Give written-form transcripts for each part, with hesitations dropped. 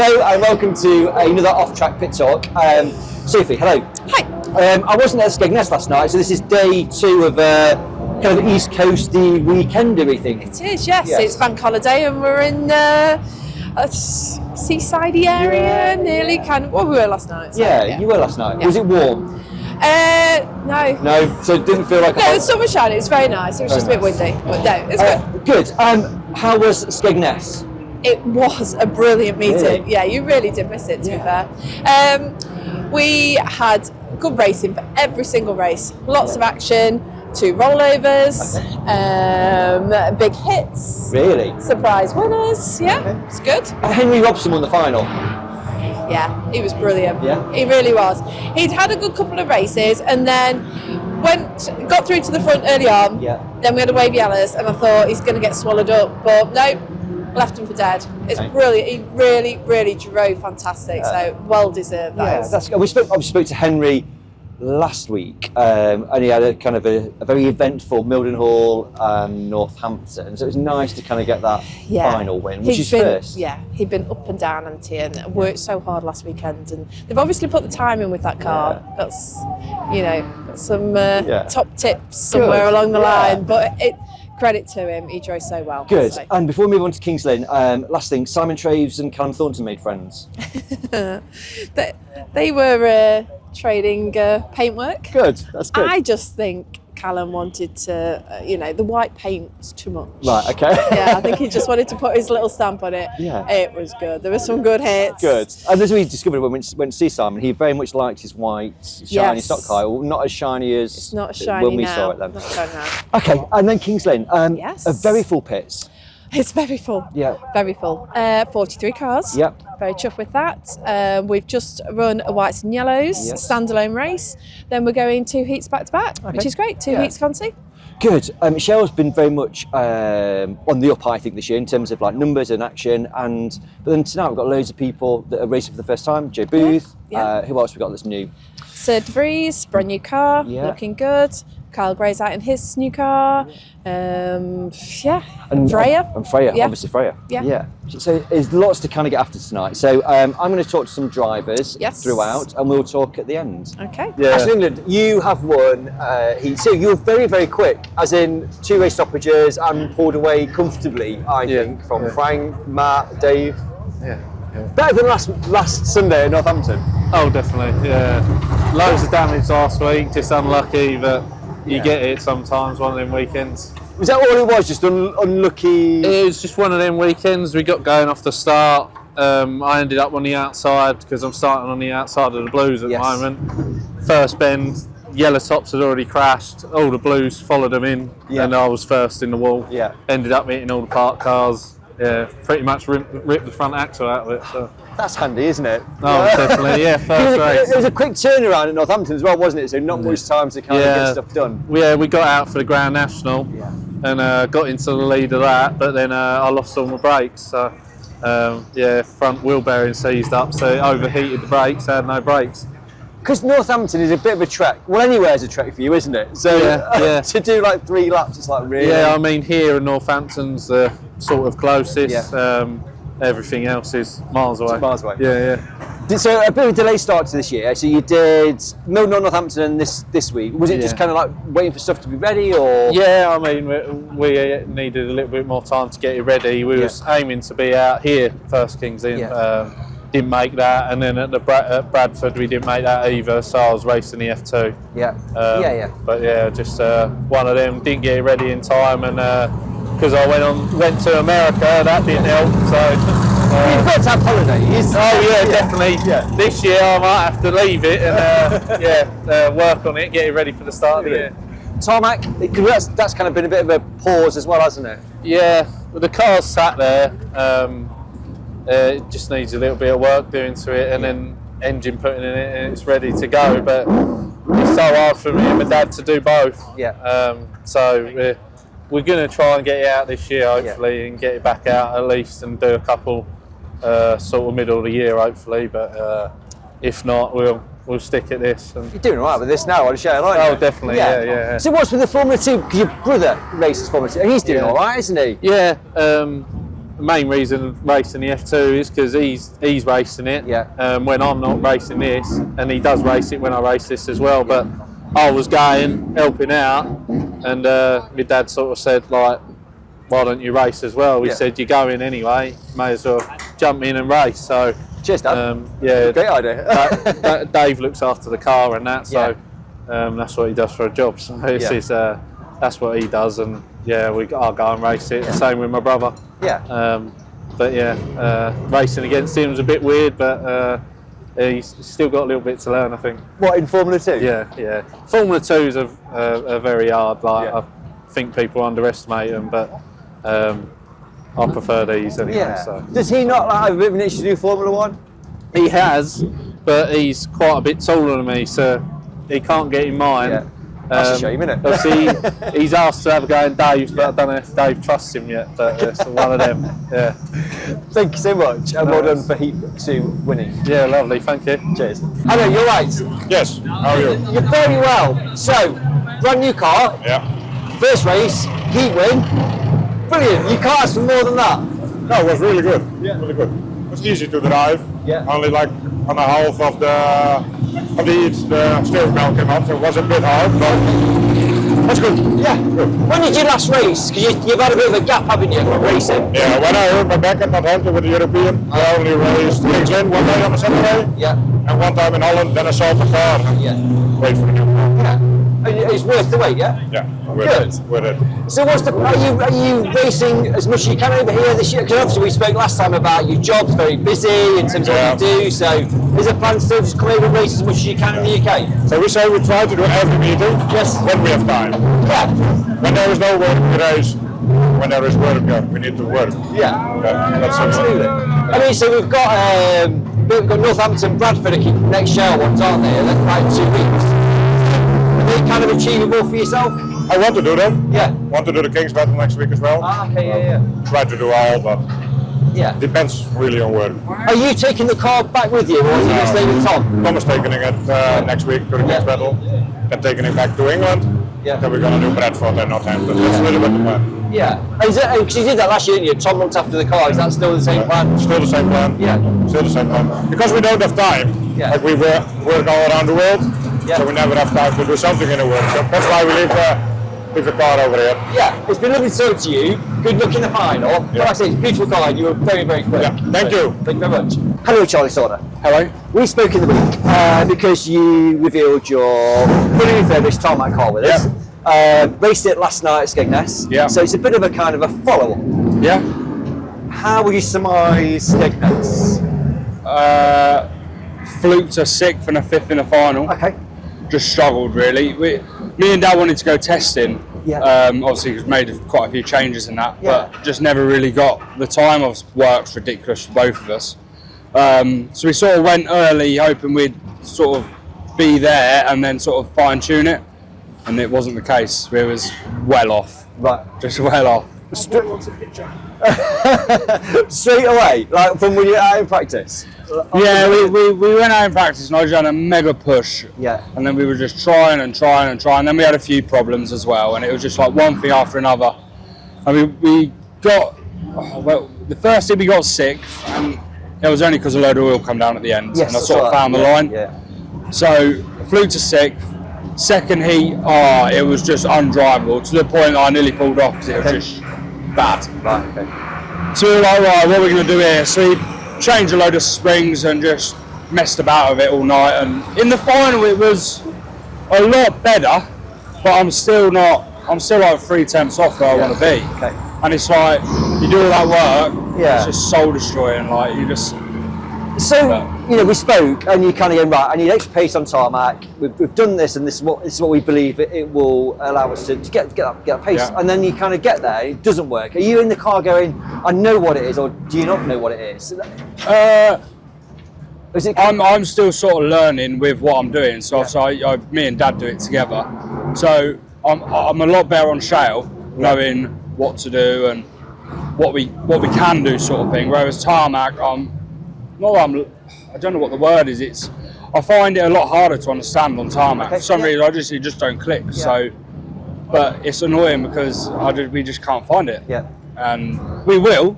Hello and welcome to another off-track pit talk. Sophie, hello. Hi. I wasn't at Skegness last night, so this is day 2 of kind of East Coasty weekend everything. It is, yes. It's bank holiday and we're in a seasidey area, nearly kind of. Well, we were last night. So, you were last night. Yeah. Was it warm? No. No, so it didn't feel like. No, the sun was shining. It was very nice. It was just a bit windy, but no, it's good. Good. How was Skegness? It was a brilliant meeting. Really? Yeah, you really did miss it, to be fair. We had good racing for every single race. Lots of action, 2 rollovers, big hits. Really? Surprise winners. Yeah, it's good. Henry Robson won the final. Yeah, he was brilliant. Yeah? He really was. He'd had a good couple of races and then got through to the front early on. Yeah. Then we had a wave yellows and I thought he's going to get swallowed up, but no. Left him for dead. It's brilliant. He really, really drove fantastic. So well deserved. That's good. We spoke to Henry last week, and he had a kind of a very eventful Mildenhall and Northampton. So it was nice to kind of get that final win, which is first. Yeah, he'd been up and down and worked so hard last weekend, and they've obviously put the time in with that car. That's got some top tips somewhere along the line, but credit to him, he drove so well. Good. So. And before we move on to Kings Lynn, last thing, Simon Traves and Callum Thornton made friends. they were trading paintwork. Good, that's good. I just think Callum wanted to, the white paint's too much. Right, okay. Yeah, I think he just wanted to put his little stamp on it. Yeah. It was good. There were some good hits. Good. And as we discovered when we went to see Simon, he very much liked his white, shiny stock car. Well, not as shiny as it's not shiny when we now. saw it then. Not shiny now. Okay, and then Kings Lynn. Yes. A very full pits. It's very full. Yeah. Very full. 43 cars. Yep. Very chuffed with that. We've just run a whites and yellows standalone race. Then we're going 2 heats back to back, which is great. 2 heats fancy. Good. Michelle's been very much on the up, I think, this year in terms of like numbers and action. But then tonight we've got loads of people that are racing for the first time. Joe Booth. Yeah. Who else we got that's new? Sir DeVries, brand new car, looking good. Kyle Gray's out in his new car. And Freya. And Freya, obviously Freya. Yeah. So there's lots to kind of get after tonight. So I'm going to talk to some drivers throughout, and we'll talk at the end. Okay. Yeah. Ashton England, you have won heat 2. You were very, very quick, as in 2 race stoppages and pulled away comfortably, I think, from Frank, Matt, Dave. Yeah. Better than last Sunday at Northampton. Oh, definitely. Yeah. Loads of damage last week, just unlucky, but you get it sometimes, one of them weekends. Was that all it was, just unlucky? It was just one of them weekends. We got going off the start. I ended up on the outside because I'm starting on the outside of the blues at the moment. First bend, yellow tops had already crashed. All the blues followed them in, and I was first in the wall. Yeah. Ended up hitting all the parked cars. Yeah, pretty much ripped the front axle out of it. So. That's handy, isn't it? Oh, definitely, first race. It was a quick turnaround at Northampton as well, wasn't it? So not much time to kind of get stuff done. Yeah, we got out for the Grand National and got into the lead of that, but then I lost all my brakes. So, front wheel bearing seized up, so it overheated the brakes, I had no brakes. Because Northampton is a bit of a trek. Well, anywhere's a trek for you, isn't it? So to do like 3 laps, it's like really... Yeah, I mean, here in Northampton's the sort of closest. Everything else is miles away. Miles away. Yeah. So a bit of a delayed start to this year. So you did Northampton this week. Was it just kind of like waiting for stuff to be ready, or? Yeah, I mean, we needed a little bit more time to get it ready. We was aiming to be out here first Kings Lynn. Didn't make that, and then at Bradford we didn't make that either. So I was racing the F2. But just one of them didn't get it ready in time, and because I went to America, that didn't help. So you've got to have holidays. Definitely. Yeah. This year I might have to leave it and work on it, get it ready for the start of the year. Tarmac, that's kind of been a bit of a pause as well, hasn't it? Yeah, the car's sat there. It just needs a little bit of work doing to it, and then engine putting in it, and it's ready to go. But it's so hard for me and my dad to do both. So we're going to try and get it out this year, hopefully, and get it back out at least, and do a couple sort of middle of the year, hopefully. But if not, we'll stick at this. And you're doing all right with this now, I'd say, aren't you? Oh, definitely, yeah. So what's with the Formula 2? Because your brother races Formula 2, and he's doing all right, isn't he? Yeah. main reason racing the F2 is because he's racing it. When I'm not racing this, and he does race it when I race this as well. But I was going, helping out, and my dad sort of said, like, why don't you race as well? He said, you're going anyway, may as well jump in and race. So cheers, Dad. Yeah, great idea. Dave looks after the car and that, so that's what he does for a job. So that's what he does, and I'll go and race it. Same with my brother. Racing against him was a bit weird, but he's still got a little bit to learn, I think. What, in Formula 2? Yeah. Formula 2s are very hard. Like I think people underestimate them, but I prefer these anyway. So. Does he not have a bit of an itch to do Formula 1? He has, but he's quite a bit taller than me, so he can't get in mine. That's a shame, isn't it? Obviously, he's asked to have a go in Dave's, but I don't know if Dave trusts him yet. But it's one of them. Yeah. Thank you so much, and well done for Heat 2 winning. Yeah, lovely. Thank you. Cheers. Hello, you're right. Yes. How are you? You're very well. So, brand new car. Yeah. First race, Heat win. Brilliant. You can't ask for more than that. No, it was really good. Yeah. Really good. It was easy to drive. Yeah. Only like on the half of the heat, the steering wheel came up, so it was a bit hard, but that's good. Yeah. Good. When did you last race? Because you've had a bit of a gap, haven't you, from racing? Yeah, when I hurt my back at Northampton with the European, I only raced Lynn one day on a Saturday. Yeah. And one time in Holland, then I sold the car and wait for the new car. Yeah. And it's worth the wait, yeah? Yeah, good. With it. So are you racing as much as you can over here this year? Because obviously we spoke last time about your job's very busy in terms of what you do, so is there plans to just come over and race as much as you can in the UK? So we say we try to do every meeting, when we have time. Yeah. When there is no work, we race. When there is work, we need to work. Yeah. That's absolutely. I mean, so we've got Northampton, Bradford next show ones, aren't they? They're like 2 weeks. Are they kind of achievable for yourself? I want to do them. Yeah. Want to do the King's Battle next week as well. Ah, okay, yeah. Try to do all, but depends really on work. Are you taking the car back with you, or are you going to stay with Tom? Tom is taking it next week to the King's Battle, then taking it back to England. Yeah. Then we're going to do Bradford and Northampton. That's really what the plan. Yeah. Because you did that last year, didn't you? Tom looked after the car. Is that still the same plan? Still the same plan. Yeah. Still the same plan. Because we don't have time. Yeah. Like we work all around the world. Yeah. So we never have time to do something in the workshop. That's why we leave the car over here. Yeah, it's been lovely to talk to you. Good luck in the final. Like I say, it's a beautiful car and you were very, very quick. Yeah, thank you. Thank you very much. Hello, Charlie Sorter. Hello. We spoke in the week because you revealed your fully refurbished tarmac car with us. Raced it last night at Skegness. Yeah. So it's a bit of a kind of a follow-up. Yeah. How would you surmise Skegness? Fluked a 6th and a 5th in the final. Okay. Just struggled really. Me and Dad wanted to go testing. Yeah. Obviously, we've made quite a few changes in that, but just never really got the time. Work's ridiculous for both of us. So we sort of went early, hoping we'd sort of be there and then sort of fine tune it, and it wasn't the case. We was well off. Right. Just well off. Straight away, like from when you're out in practice. Yeah, we went out in practice and I just had a mega push. Yeah. And then we were just trying. And then we had a few problems as well. And it was just like one thing after another. And we got, the first thing we got 6th, and it was only because a load of oil come down at the end. Yes, and I sort of found the line. Yeah. So flew to 6th. Second heat, it was just undrivable to the point that I nearly pulled off because it was just bad. Right, okay. So we were like, right, what are we going to do here? So we changed a load of springs and just messed about with it all night. And in the final, it was a lot better, but I'm still like 3/10 off where I want to be. Okay. And it's like, you do all that work, Yeah. it's just soul destroying. Like, you just. So, we spoke and you kind of go, right, I need extra pace on tarmac. We've done this and this is what we believe it will allow us to get that pace. Yeah. And then you kind of get there, it doesn't work. Are you in the car going, I know what it is, or do you not know what it is? Is it I'm still sort of learning with what I'm doing. So me and Dad do it together. So I'm a lot better on shale, knowing what to do and what we can do, sort of thing. Whereas tarmac, I don't know what the word is. I find it a lot harder to understand on tarmac. Okay, For some reason, it just don't click. Yeah. So, but it's annoying because we just can't find it. Yeah. And we will,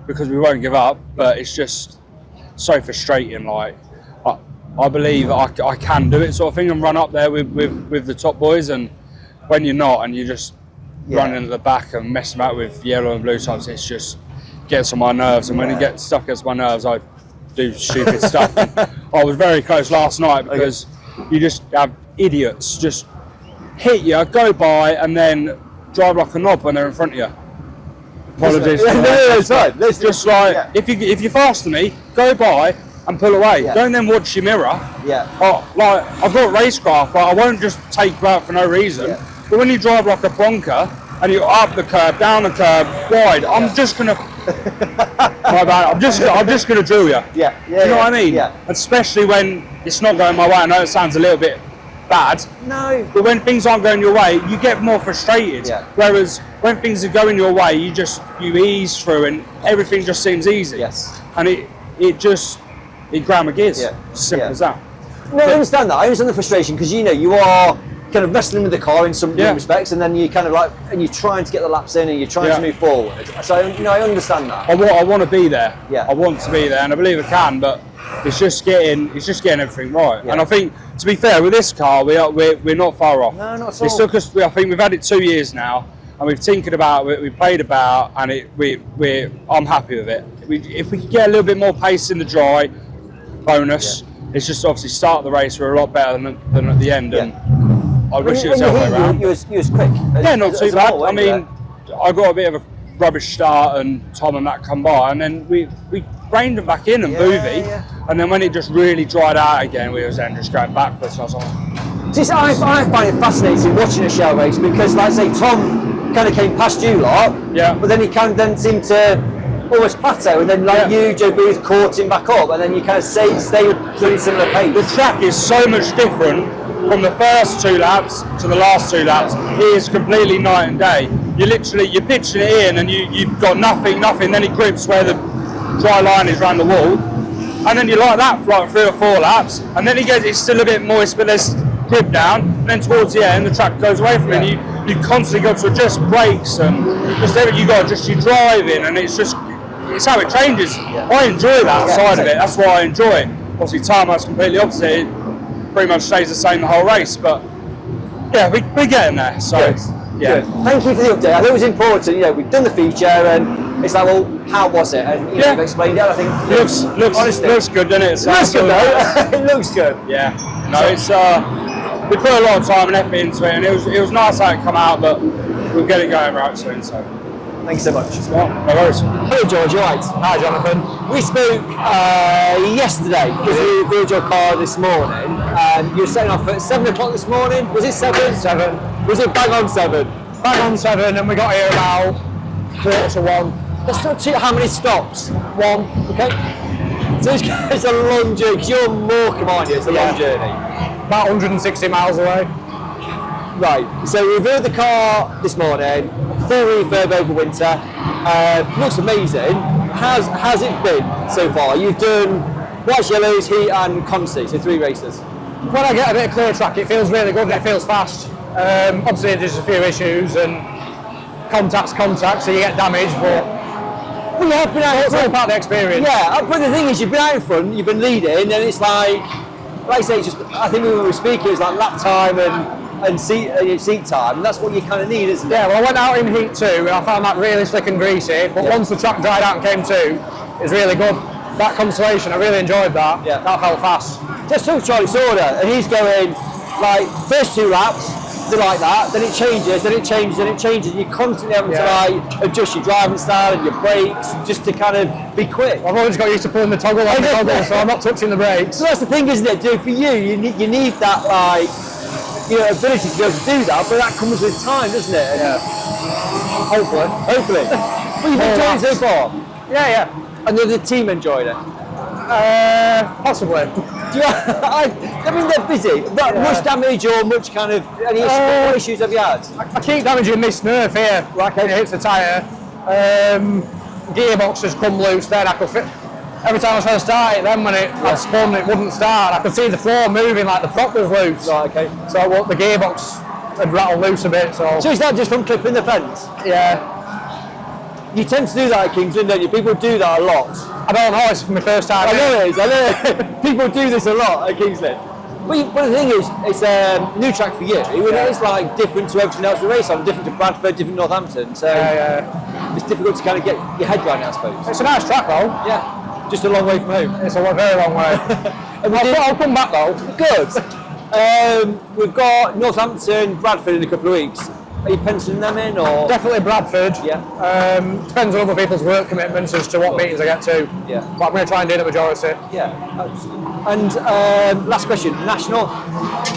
because we won't give up, but it's just so frustrating. Like, I believe I can do it, sort of thing, and run up there with the top boys, and when you're not, and you're just running to the back and messing about with yellow and blue types, it's just gets on my nerves. And when it gets stuck against my nerves, I do stupid stuff. I was very close last night because you just have idiots just hit you, go by, and then drive like a knob when they're in front of you. Apologies. That's right. Just like if you're faster than me, go by and pull away. Don't then watch your mirror. Like I've got racecraft. Like, I won't just take you out for no reason. But when you drive like a plonker and you're up the curb, down the curb, wide, I'm just gonna. My bad. I'm just gonna drill you. Do you know what I mean? Especially when it's not going my way. I know it sounds a little bit bad. No. But when things aren't going your way, you get more frustrated. Whereas when things are going your way, you ease through and everything just seems easy. And it grind my gears. Simple as that. Well, I understand that. I understand the frustration because you are kind of wrestling with the car in some respects, and then you kind of like, and you're trying to get the laps in, and you're trying to move forward. So I understand that. I want to be there. I want to be there, and I believe I can. But it's just getting everything right. And I think, to be fair, with this car, we're not far off. No, not at all. It took us. I think we've had it 2 years now, and we've tinkered about it. We played about, and I'm happy with it. If we could get a little bit more pace in the dry, bonus. It's just obviously start the race, we're a lot better than at the end. And I wish it was the other way around. You was quick. Not too bad. I mean, I got a bit of a rubbish start, and Tom and that come by, and then we reined them back in and boovy, and then when it just really dried out again, we was then just going backwards. And I was like, I find it fascinating watching a shell race because, like I say, Tom kind of came past you lot, but then he kind of then seemed to almost plateau, and then you, Joe Booth, caught him back up, and then you kind of stay with pretty similar pace. The track is so much different from the first 2 laps to the last 2 laps. It is completely night and day. You're pitching it in, and you've got nothing, then it grips where the dry line is around the wall, and then you like that for like 3 or 4 laps, and then it's still a bit moist, but there's grip down, and then towards the end the track goes away from it, and you constantly got to adjust brakes and just everything. You got to adjust your driving, and it's how it changes. I enjoy that side of it. That's why I enjoy it. Obviously, tarmac's completely opposite. It pretty much stays the same the whole race, but we're getting there. So Thank you for the update. I think it was important. We've done the feature, and it's like, well, how was it? And you've explained it. I think looks good, doesn't it? It looks good, though. It looks good. It's we put a lot of time and effort into it, and it was nice how it come out, but we'll get it going right soon. So. Thanks so much. No worries. Hello, George. You right? Hi, Jonathan. We spoke yesterday because we reviewed your car this morning. You were setting off at 7 o'clock this morning. Was it 7? 7. Was it bang on 7? Bang on 7, and we got here about 1:45. That's not too. How many stops? 1. Okay. So it's a long journey because you're Morecambe, aren't you? It's a long journey. About 160 miles away. Right. So we reviewed the car this morning. Full refurb over winter. Looks amazing. How's it been so far? You've done whites, yellows, heat, and Consti, so 3 races. When I get a bit of clear track, it feels really good and it feels fast. Obviously, there's a few issues and contact, so you get damage, but you have been out it's all part of the experience. Yeah, but the thing is, you've been out in front, you've been leading, and it's like I say, it's just, I think when we were speaking, it's like lap time and seat time, and that's what you kind of need, isn't it? Yeah, well, I went out in heat 2, and I found that really slick and greasy, but once the track dried out and came to, it was really good. That Constellation, I really enjoyed that. Yeah. That felt fast. Just took Charlie Sorder, and he's going, like, first 2 laps, they're like that, then it changes, and you're constantly having to, like, adjust your driving style and your brakes, just to kind of be quick. I've always got used to pulling the toggle on the toggle, so I'm not touching the brakes. So that's the thing, isn't it, dude? For you need that, like, ability to be able to do that, but that comes with time, doesn't it? Yeah. Hopefully. But you've enjoyed it so far? Yeah. And the team enjoyed it? Possibly. I mean, they're busy. Much damage or much kind of, what issues have you had? I keep damaging this nerve here, like when it hits the tyre. Gearbox has come loose, then I could fit. Every time I was trying to start it, then when I'd spun, it wouldn't start. I could see the floor moving like the prop was loose. Right, okay. So the gearbox had rattled loose a bit. So is that just from clipping the fence? Yeah. You tend to do that at Kings Lynn, don't you? People do that a lot. I don't know, it's my first time. I know it is, I know. People do this a lot at Kings Lynn. But the thing is, it's a new track for you. It is like different to everything else we race on, different to Bradford, different to Northampton. So it's difficult to kind of get your head around it, I suppose. It's a nice track though. Yeah, just a long way from home. It's a very long way. I'll come back though. Good. We've got Northampton, Bradford in a couple of weeks. Are you penciling them in, or? Definitely Bradford. Yeah. Depends on other people's work commitments as to what meetings I get to. Yeah. But I'm going to try and do the majority. Yeah. And last question, national?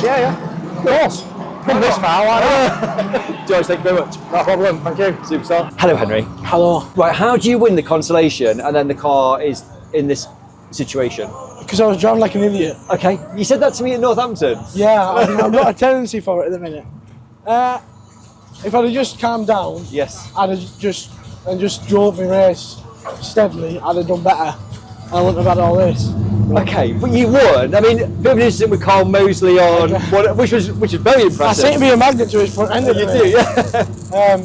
Yeah. Of course. Come this far, why not? George, thank you very much. No problem, thank you. Superstar. Hello, Henry. Hello. Right, how do you win the consolation and then the car is in this situation? Because I was driving like an idiot. Okay, you said that to me at Northampton. Yeah, I've got a tendency for it at the minute. If I'd have just calmed down, Yes. I'd have just drove my race steadily, I'd have done better. I wouldn't have had all this. Okay, but you would. I mean, a bit of an incident with Carl Mosley on, which was very I impressive. seem to be a magnet to his front end. You do, yeah. I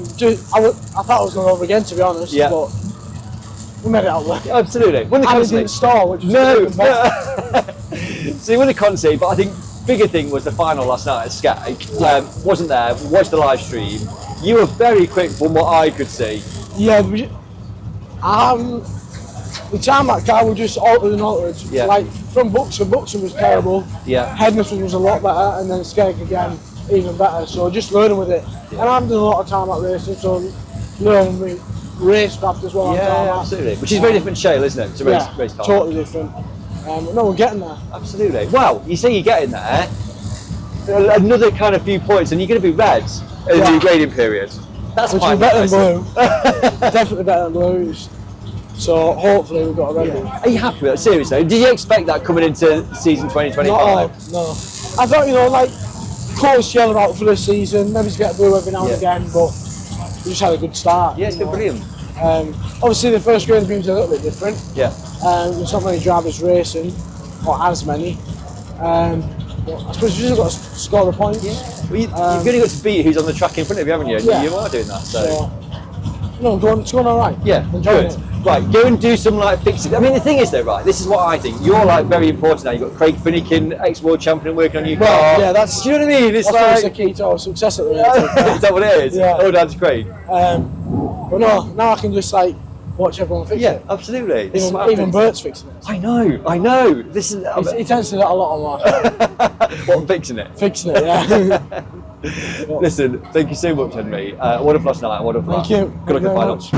thought I was going over again, to be honest. Yeah. But we made it out there. Absolutely. Won the And it consolation. didn't stall, which was No. even better. So you won the consolation, but I think bigger thing was the final last night at Skag. Wasn't there, watched the live stream. You were very quick from what I could see. Yeah, the tarmac car was just altered and altered. Yeah. Like from Buxton was terrible. Yeah. Hednesford was a lot better, and then Skeg again even better. So just learning with it. And I've done a lot of tarmac racing, so learning with racecraft as well. on Yeah, tarmac. absolutely. Which is very different shale, isn't it? To race car. Totally different. No, we're getting there. Absolutely. Well, you say you're getting there. Another kind of few points, and you're going to be red in the grading period. That's Which quite is better nice. than blue. Definitely better than blues. So hopefully we've got a red one. Are you happy with that? Seriously, did you expect that coming into season 2025? No. I thought, like, close yellow out for the season, maybe to get a blue every now and again, but we just had a good start. Yeah, it's been brilliant. Obviously the first grade beam's a little bit different. Yeah. There's not many drivers racing, or as many. But I suppose you just got to score the points. Yeah. Well, you've only got to beat who's on the track in front of you, haven't you? And Yeah. you are doing that. So. No, it's going all right. Yeah, Enjoying good. it. Right, go and do some like fixes. I mean, the thing is though, right, this is what I think. You're like very important now. You've got Craig Finnegan, ex-world champion, working on your car. Well, yeah, do you know what I mean? It's that's like, what's the key to our success at the minute. is that what it is? Yeah. Oh, that's Craig. But no, now I can just like watch everyone fix Yeah, it. absolutely. This is what Even happens. Bert's fixing it. I know. This is. He tends to do that a lot on my What, I'm fixing it? fixing it, yeah. Listen, thank you so much, Henry. Wonderful last night. Wonderful. Thank you. Good luck at Thank you the very final. much.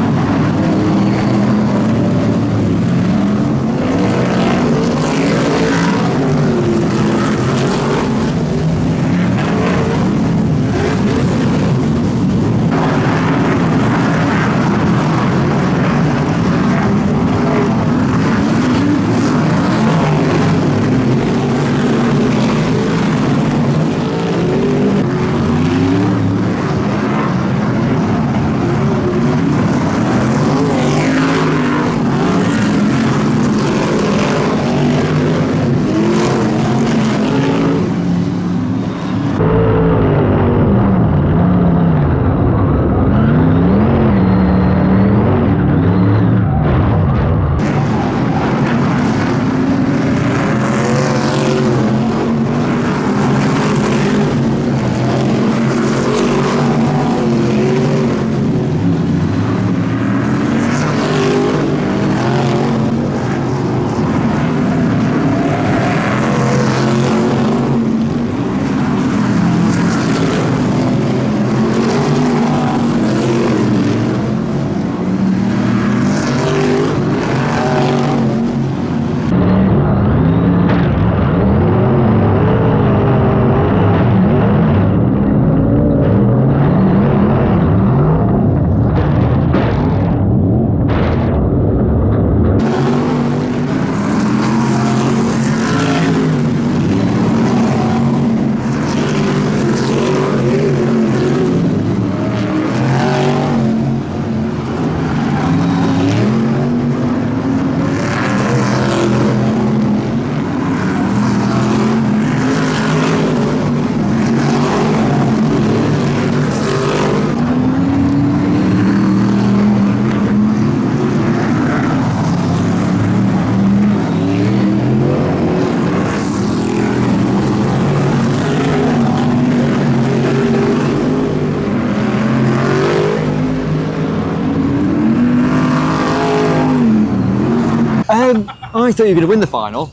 I thought you were going to win the final.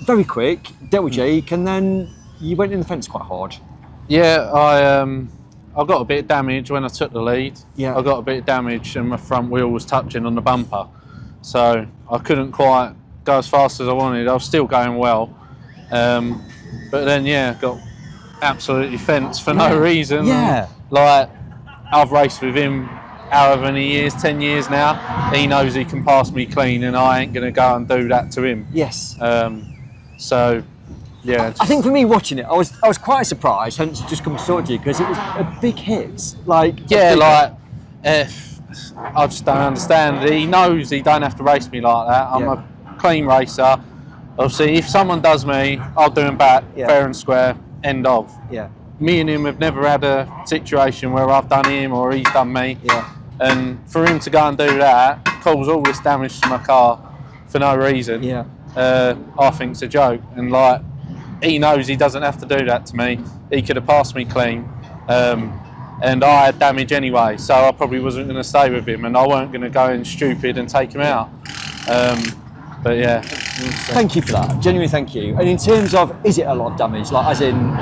Very quick, dealt with Jake, and then you went in the fence quite hard. Yeah, I got a bit of damage when I took the lead. Yeah. I got a bit of damage and my front wheel was touching on the bumper. So I couldn't quite go as fast as I wanted. I was still going well. But then, yeah, got absolutely fenced for no reason. Yeah. Like, I've raced with him however many years, 10 years now. He knows he can pass me clean and I ain't going to go and do that to him. Yes. So, yeah. I think for me watching it, I was quite surprised, hence just come to talk to you, because it was a big hit. Like, yeah, like, I just don't understand. He knows he don't have to race me like that. I'm a clean racer. Obviously, if someone does me, I'll do him back, fair and square, end of. Yeah. Me and him have never had a situation where I've done him or he's done me. Yeah. And for him to go and do that, cause all this damage to my car for no reason, I think it's a joke. And like, he knows he doesn't have to do that to me. He could have passed me clean. And I had damage anyway, so I probably wasn't going to stay with him, and I weren't going to go in stupid and take him out. But yeah. Thank you for that, genuinely thank you. And in terms of, is it a lot of damage, like as in engine?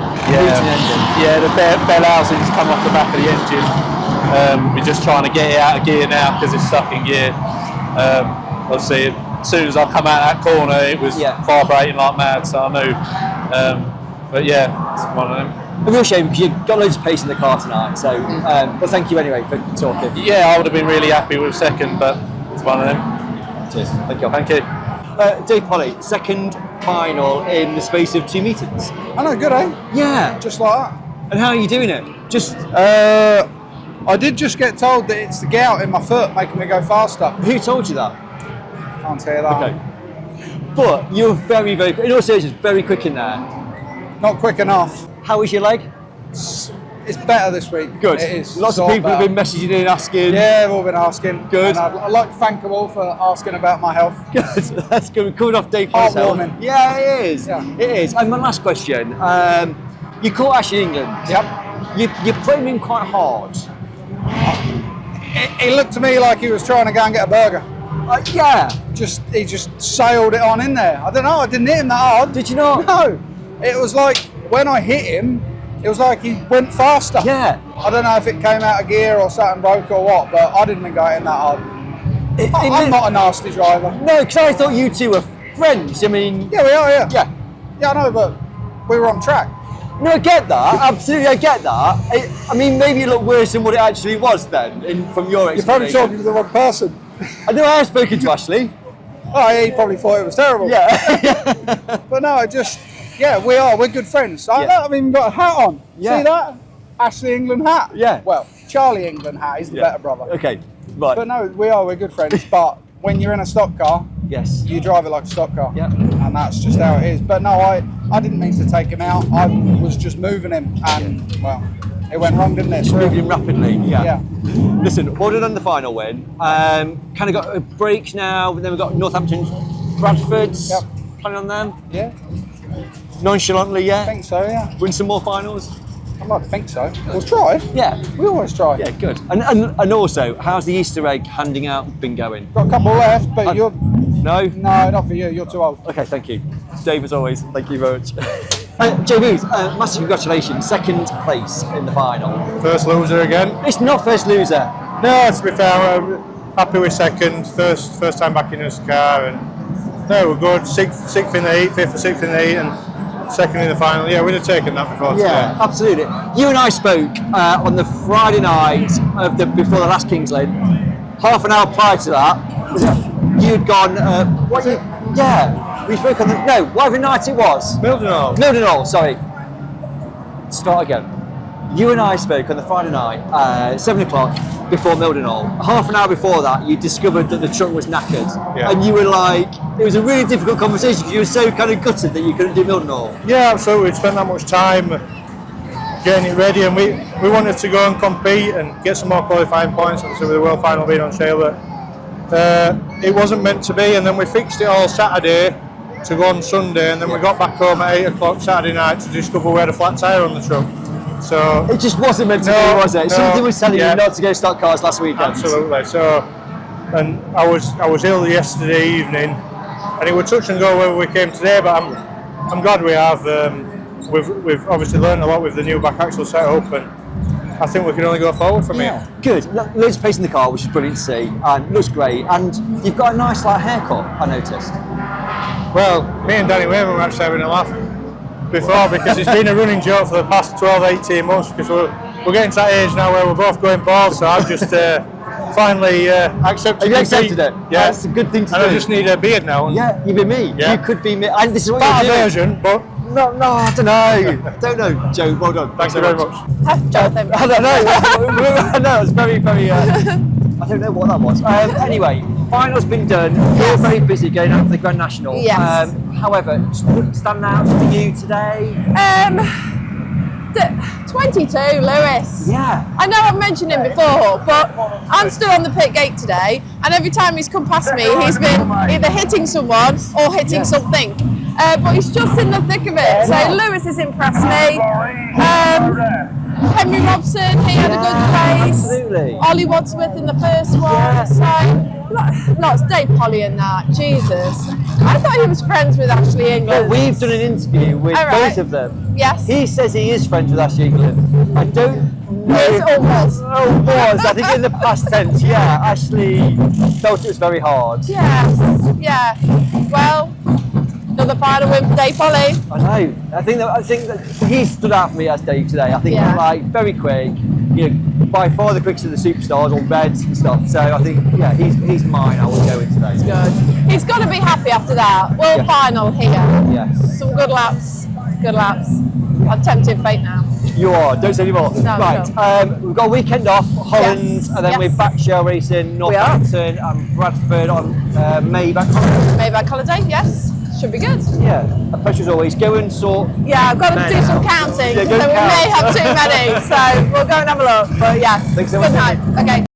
Yeah, the bell housing's come off the back of the engine. We're just trying to get it out of gear now because it's stuck in gear. Obviously, as soon as I come out that corner, it was vibrating like mad, so I knew. But yeah, it's one of them. A real shame because you've got loads of pace in the car tonight, so but thank you anyway for talking. Yeah, I would have been really happy with second, but it's one of them. Cheers. Thank you. Thank you. Dave Polly, second final in the space of 2 meetings. I know, good, eh? Yeah. Just like that. And how are you doing it? Just I did just get told that it's the gout in my foot making me go faster. Who told you that? Can't tell you that. Okay. But you're very, very, in all seriousness, very quick in there. Not quick enough. How is your leg? It's better this week. Good. It is. Lots of people have been messaging in asking. Yeah, they've all been asking. Good. And I'd like to thank them all for asking about my health. Good. That's good. We're coming off Dave Polly's health. Heartwarming. Yeah, it is. Yeah. It is. And my last question. You caught Ashley England. Yep. You played him in quite hard. It looked to me like he was trying to go and get a burger. Yeah. He just sailed it on in there. I don't know. I didn't hit him that hard. Did you not? No. It was like when I hit him, it was like he went faster. Yeah. I don't know if it came out of gear or something broke or what, but I didn't think I hit him that hard. I'm not a nasty driver. No, because I thought you two were friends. I mean... Yeah, we are, yeah. Yeah. Yeah, I know, but we were on track. No, I get that. Absolutely, I get that. I mean, maybe it looked worse than what it actually was then, from your experience. You're probably talking to the wrong person. I know I have spoken to Ashley. Oh, yeah, he probably thought it was terrible. Yeah. But no, we're good friends. I've even got a hat on. Yeah. See that? Ashley England hat. Yeah. Well, Charlie England hat, he's the better brother. Okay, right. But no, we're good friends. But when you're in a stock car, yes, you drive it like a stock car. Yeah. And that's just how it is. But no, I didn't mean to take him out. I was just moving him, and well, it went wrong, didn't it? Just moving him rapidly. Yeah. Yeah. Listen, well done on the final win. Kind of got a break now, but then we've got Northampton, Bradford. Yep. Planning on them? Yeah. Nonchalantly, yeah. I think so, yeah. Win some more finals. I'd like to think so. We'll try. Yeah. We always try. Yeah, good. And also, how's the Easter egg handing out been going? Got a couple left, but you're... No? No, not for you. You're too old. Okay, thank you. Dave, as always, thank you very much. Joe Booth, massive congratulations. Second place in the final. First loser again. It's not first loser. No, to be fair, I'm happy with second. First time back in this car, and no, we're good. Sixth in the heat, fifth or sixth in the heat, and second in the final. Yeah, we'd have taken that before today. Absolutely. You and I spoke on the Friday night before the last King's Lynn. Half an hour prior to that, you'd gone. We spoke on whatever night it was. Mildenhall, sorry. Start again. You and I spoke on the Friday night, 7 o'clock, before Mildenhall. Half an hour before that, you discovered that the truck was knackered. Yeah. And you were like, it was a really difficult conversation because you were so kind of gutted that you couldn't do Mildenhall. Yeah, absolutely. We spent that much time getting it ready, and we wanted to go and compete and get some more qualifying points, obviously with the World Final being on sale. But it wasn't meant to be, and then we fixed it all Saturday to go on Sunday, and then we got back home at 8 o'clock Saturday night to discover we had a flat tyre on the truck. So it just wasn't meant to be, was it? Something was telling you not to go stock cars last weekend. Absolutely. So, and I was ill yesterday evening, and it would touch and go where we came today. But I'm glad we have. We've obviously learned a lot with the new back axle setup, and I think we can only go forward from here. Good. Loads of pace in the car, which is brilliant to see, and looks great. And you've got a nice like haircut, I noticed. Well, me and Danny Wayman were actually having a laugh before because it's been a running joke for the past 12-18 months because we're getting to that age now where we're both going bald, so I've just finally accepted. Have you accepted it? Yeah, that's a good thing to do. I just need a beard now. Yeah, you've been me. Yeah. You could be me. And this is what Part you're doing. version, but no, I don't know. Don't know, Joe. Well done. Thanks very much. Jonathan. I don't know. No, it's very, very. I don't know what that was. Anyway, final's been done. You're very busy going out for the Grand National. Yes. However, what stand out for you today? 22, Lewis. Yeah. I know I've mentioned him before, but I'm still on the pit gate today, and every time he's come past me, he's been either hitting someone or hitting something. But he's just in the thick of it. So Lewis has impressed me. Henry Robson, he had a good race. Absolutely. Ollie Wadsworth in the first one. Yeah. So, lots. Dave Polly and that. Jesus. I thought he was friends with Ashley England. Well, we've done an interview with both of them. Yes. He says he is friends with Ashley England. I don't know. Is or was? Oh, was. I think in the past tense, yeah. Ashley felt it was very hard. Yes. Yeah. Well, another final win for Dave Polly. I know. I think that he stood out for me as Dave today. I think like very quick, you know, by far the quickest of the superstars on reds and stuff. So I think he's mine. I will go with today. Good. He's got to be happy after that. World final here. Yes. Some good laps. Good laps. I'm tempted fate now. You are. Don't say any more. No, right. We've got a weekend off, Holland, Yes, and then yes. we're back show racing Northampton and Bradford on Maybank. Maybank holiday. Yes. Should be good. Yeah, a pleasure as always. Go and sort. Yeah, I've got to do some counting. Yeah, So go we count. may have too many. So we'll go and have a look. But yes. Thanks so Good much. night. Okay.